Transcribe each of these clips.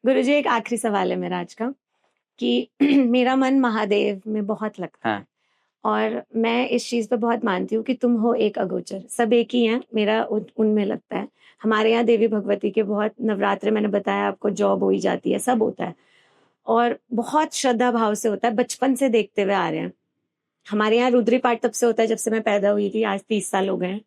गुरुजी एक आखिरी सवाल है मेरा आज का कि मेरा मन महादेव में बहुत लगता है। हाँ। और मैं इस चीज पे बहुत मानती हूँ कि तुम हो एक अगोचर, सब एक ही हैं, मेरा उनमें लगता है। हमारे यहाँ देवी भगवती के बहुत नवरात्रे, मैंने बताया आपको, जॉब हो ही जाती है, सब होता है और बहुत श्रद्धा भाव से होता है, बचपन से देखते हुए आ रहे हैं। हमारे यहाँ रुद्री पाठ तब से होता है जब से मैं पैदा हुई थी, आज 30 साल हो गए हैं।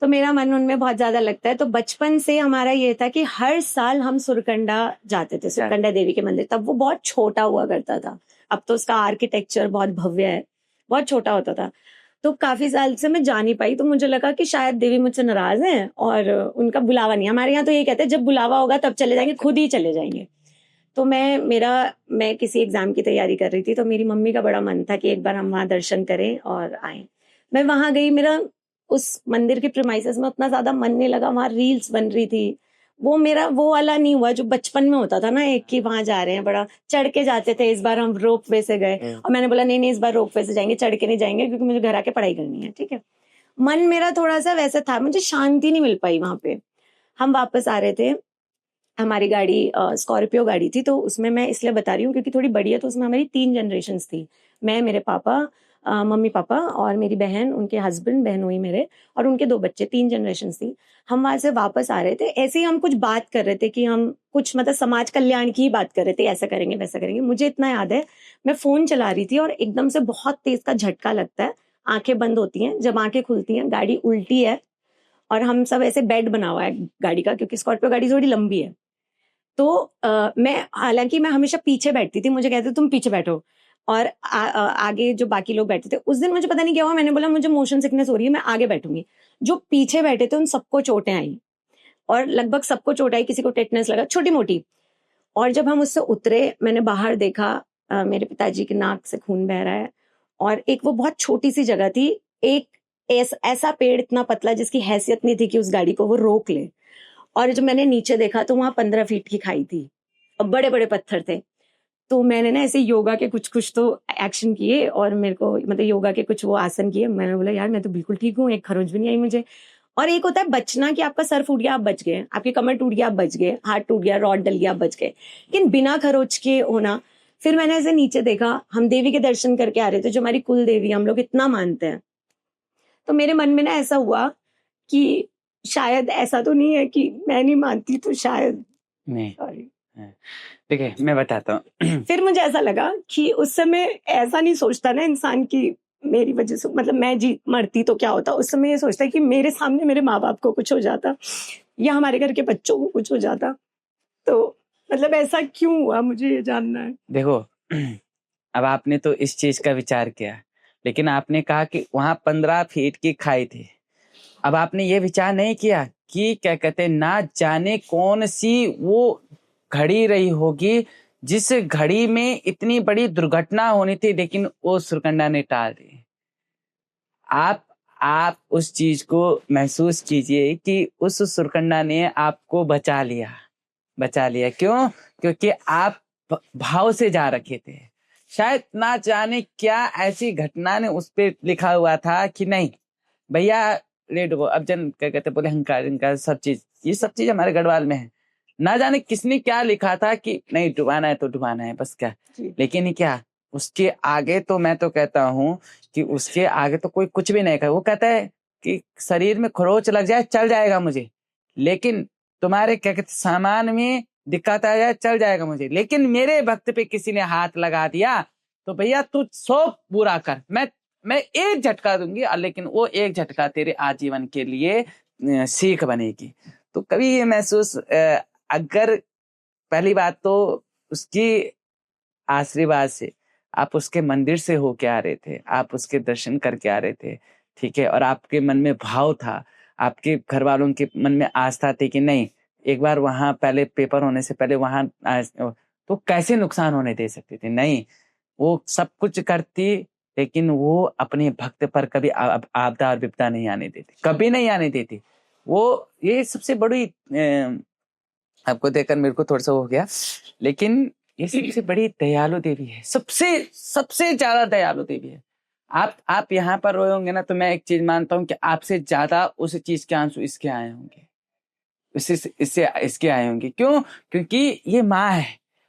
तो मेरा मन उनमें बहुत ज्यादा लगता है। तो बचपन से हमारा ये था कि हर साल हम सुरकंडा जाते थे, सुरकंडा देवी के मंदिर। तब वो बहुत छोटा हुआ करता था, अब तो उसका आर्किटेक्चर बहुत भव्य है, बहुत छोटा होता था। तो काफी साल से मैं जा नहीं पाई, तो मुझे लगा कि शायद देवी मुझसे नाराज हैं और उनका बुलावा नहीं। हमारे यहाँ तो ये कहते हैं जब बुलावा होगा तब चले जाएंगे, खुद ही चले जाएंगे। तो मैं किसी एग्जाम की तैयारी कर रही थी, तो मेरी मम्मी का बड़ा मन था कि एक बार हम वहां दर्शन करें और आए। मैं वहां गई, मेरा उस मंदिर के प्रीमाइसेस में उतना ज्यादा मन नहीं लगा। वहां रील्स बन रही थी, वो मेरा वो वाला नहीं हुआ जो बचपन में होता था ना, एक कि वहां जा रहे हैं, बड़ा चढ़ के जाते थे। इस बार हम रोप वे से गए और मैंने बोला नहीं नहीं, इस बार रोप वे से जाएंगे, चढ़ के नहीं जाएंगे, क्योंकि मुझे घर आके पढ़ाई करनी है। ठीक है, मन मेरा थोड़ा सा वैसे था, मुझे शांति नहीं मिल पाई वहां पे। हम वापस आ रहे थे, हमारी गाड़ी स्कॉर्पियो गाड़ी थी, तो उसमें मैं इसलिए बता रही हूँ क्योंकि थोड़ी बड़ी है, तो उसमें हमारी 3 जनरेशन्स थी। मैं, मेरे पापा, मम्मी पापा और मेरी बहन, उनके हस्बैंड, बहन हुई मेरे, और उनके 2 बच्चे, 3 जनरेशन्स थी। हम वहां से वापस आ रहे थे, ऐसे ही हम कुछ बात कर रहे थे कि हम कुछ मतलब समाज कल्याण की ही बात कर रहे थे, ऐसा करेंगे वैसा करेंगे। मुझे इतना याद है, मैं फोन चला रही थी और एकदम से बहुत तेज का झटका लगता है। आंखें बंद होती हैं, जब आंखें खुलती हैं गाड़ी उल्टी है और हम सब ऐसे बेड बना हुआ है गाड़ी का, क्योंकि स्कॉर्पियो गाड़ी थोड़ी लंबी है। तो मैं, हालांकि मैं हमेशा पीछे बैठती थी, मुझे कहते तुम पीछे बैठो, और आगे जो बाकी लोग बैठे थे। उस दिन मुझे पता नहीं क्या हुआ, मैंने बोला मुझे मोशन सिकनेस हो रही है, मैं आगे बैठूंगी। जो पीछे बैठे थे उन सबको चोटें आई, और लगभग सबको चोट आई, किसी को टेटनस लगा, छोटी मोटी। और जब हम उससे उतरे, मैंने बाहर देखा, मेरे पिताजी की नाक से खून बह रहा है। और एक वो बहुत छोटी सी जगह थी, एक ऐसा पेड़ इतना पतला जिसकी हैसियत नहीं थी कि उस गाड़ी को वो रोक ले। और जब मैंने नीचे देखा तो वहां 15 फीट की खाई थी और बड़े बड़े पत्थर थे। तो मैंने ना ऐसे योगा के कुछ कुछ तो एक्शन किए, और मेरे को मतलब योगा के कुछ वो आसन किए। मैंने बोला यार मैं तो बिल्कुल ठीक हूँ, एक खरोंच भी नहीं आई मुझे। और एक होता है बचना, कि आपका सर फूट गया आप बच गए, आपकी कमर टूट गया आप बच गए, हाथ टूट गया, रॉड डल गया आप बच गए, लेकिन बिना खरोच के होना। फिर मैंने ऐसे नीचे देखा, हम देवी के दर्शन करके आ रहे थे, जो हमारी कुल देवी हम लोग इतना मानते हैं। तो मेरे मन में ना ऐसा हुआ कि शायद ऐसा तो नहीं है कि मैं नहीं मानती, तो शायद नहीं। सॉरी। ठीक है, मैं बताता हूँ। फिर मुझे ऐसा लगा कि उस समय ऐसा नहीं सोचता ना इंसान की मेरी वजह से, मतलब मैं जी मरती तो क्या होता, उस समय ये सोचता है कि मेरे सामने मेरे माँ बाप को कुछ हो जाता या हमारे घर के बच्चों को कुछ हो जाता। तो मतलब ऐसा क्यों हुआ, मुझे ये जानना है। देखो, अब आपने तो इस चीज का विचार किया, लेकिन आपने कहा कि वहां 15 फीट की खाई थी। अब आपने ये विचार नहीं किया कि क्या कहते हैं, ना जाने कौन सी वो घड़ी रही होगी जिस घड़ी में इतनी बड़ी दुर्घटना होनी थी, लेकिन वो सुरकंडा ने टाल दी। आप उस चीज को महसूस कीजिए कि उस सुरकंडा ने आपको बचा लिया। क्यों? क्योंकि आप भाव से जा रखे थे। शायद ना जाने क्या ऐसी घटना ने उस पे लिखा हुआ था कि नहीं भैया ले डुबो। अब जन क्या कहते बोले हंकार सब चीज, ये सब चीज हमारे गढ़वाल में है। ना जाने किसने क्या लिखा था कि नहीं डुबाना है तो डुबाना है, बस क्या। लेकिन ये क्या, उसके आगे तो मैं तो कहता हूँ कि उसके आगे तो कोई कुछ भी नहीं कर। वो कहता है कि शरीर में खरोच लग जाए चल जाएगा मुझे, लेकिन तुम्हारे क्या कहते सामान में दिक्कत आ जाए चल जाएगा मुझे, लेकिन मेरे भक्त पे किसी ने हाथ लगा दिया तो भैया तू 100 बुरा कर, मैं एक झटका दूंगी, लेकिन वो एक झटका तेरे आजीवन के लिए सीख बनेगी। तो कभी ये महसूस अगर पहली बात तो उसकी आशीर्वाद से आप उसके मंदिर से होके आ रहे थे, आप उसके दर्शन करके आ रहे थे, ठीक है, और आपके मन में भाव था, आपके घर वालों के मन में आस्था थी कि नहीं एक बार वहां पहले पेपर होने से पहले वहां तो कैसे नुकसान होने दे सकते थे। नहीं, वो सब कुछ करती, लेकिन वो अपने भक्त पर कभी आपदा और विपदा नहीं आने देती, कभी नहीं आने देती। वो ये सबसे बड़ी आपको देखकर मेरे को थोड़ा सा हो गया, लेकिन ये सबसे बड़ी दयालु देवी है, सबसे ज्यादा दयालु देवी है। आप यहाँ पर रोए होंगे ना, तो मैं एक चीज मानता हूँ कि आपसे ज्यादा उस चीज के आंसू इसके आए होंगे। इससे इसके आए होंगे। क्यों? क्योंकि ये माँ है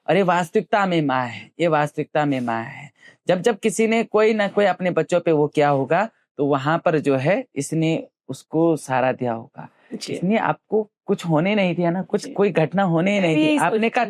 और ये वास्तविकता में माँ है, ये वास्तविकता में माँ है। जब जब किसी ने कोई ना कोई अपने बच्चों पे वो किया होगा तो वहां पर जो है इसने उसको सहारा दिया होगा। इसने आपको कुछ होने नहीं दिया ना, कुछ कोई घटना होने ही नहीं दी। आपने कहा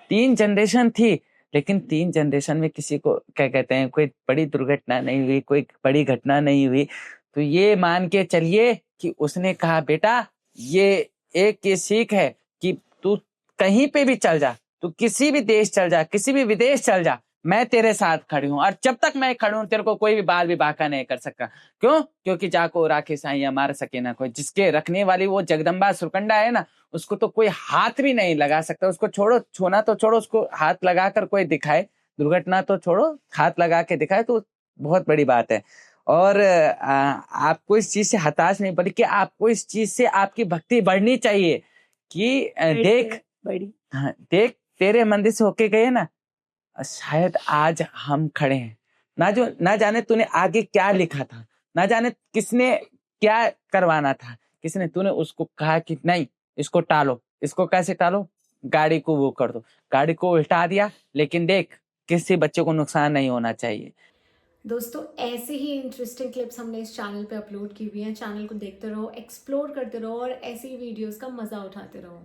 3 जनरेशन थी, लेकिन 3 जनरेशन में किसी को क्या कहते हैं, कोई बड़ी दुर्घटना नहीं हुई, कोई बड़ी घटना नहीं हुई। तो ये मान के चलिए कि उसने कहा बेटा ये एक ये सीख है कि तू कहीं पे भी चल जा, तू किसी भी देश चल जा, किसी भी विदेश चल जा, मैं तेरे साथ खड़ी हूं और जब तक मैं खड़ी हूं तेरे को कोई भी बाल भी बाका नहीं कर सकता। क्यों? क्योंकि जाको राखे साइया मार सके ना कोई। जिसके रखने वाली वो जगदम्बा सुरकंडा है ना, उसको तो कोई हाथ भी नहीं लगा सकता। उसको छोड़ो, छूना तो छोड़ो, उसको हाथ लगाकर कोई दिखाए, दुर्घटना तो छोड़ो, हाथ लगा के दिखाए तो बहुत बड़ी बात है। और आपको इस चीज से हताश नहीं, बल्कि आपको इस चीज से आपकी भक्ति बढ़नी चाहिए कि देख बड़ी हाँ, देख तेरे मंदिर से होके गए ना, शायद आज हम खड़े हैं। ना जाने तूने आगे क्या लिखा था, ना जाने किसने क्या करवाना था, किसने तूने उसको कहा कि नहीं इसको टालो, इसको कैसे टालो, गाड़ी को वो कर दो, गाड़ी को उल्टा दिया, लेकिन देख किसी बच्चे को नुकसान नहीं होना चाहिए। दोस्तों ऐसे ही इंटरेस्टिंग क्लिप्स हमने इस चैनल पे अपलोड की हुई हैं। चैनल को देखते रहो, एक्सप्लोर करते रहो और ऐसी वीडियोस का मज़ा उठाते रहो।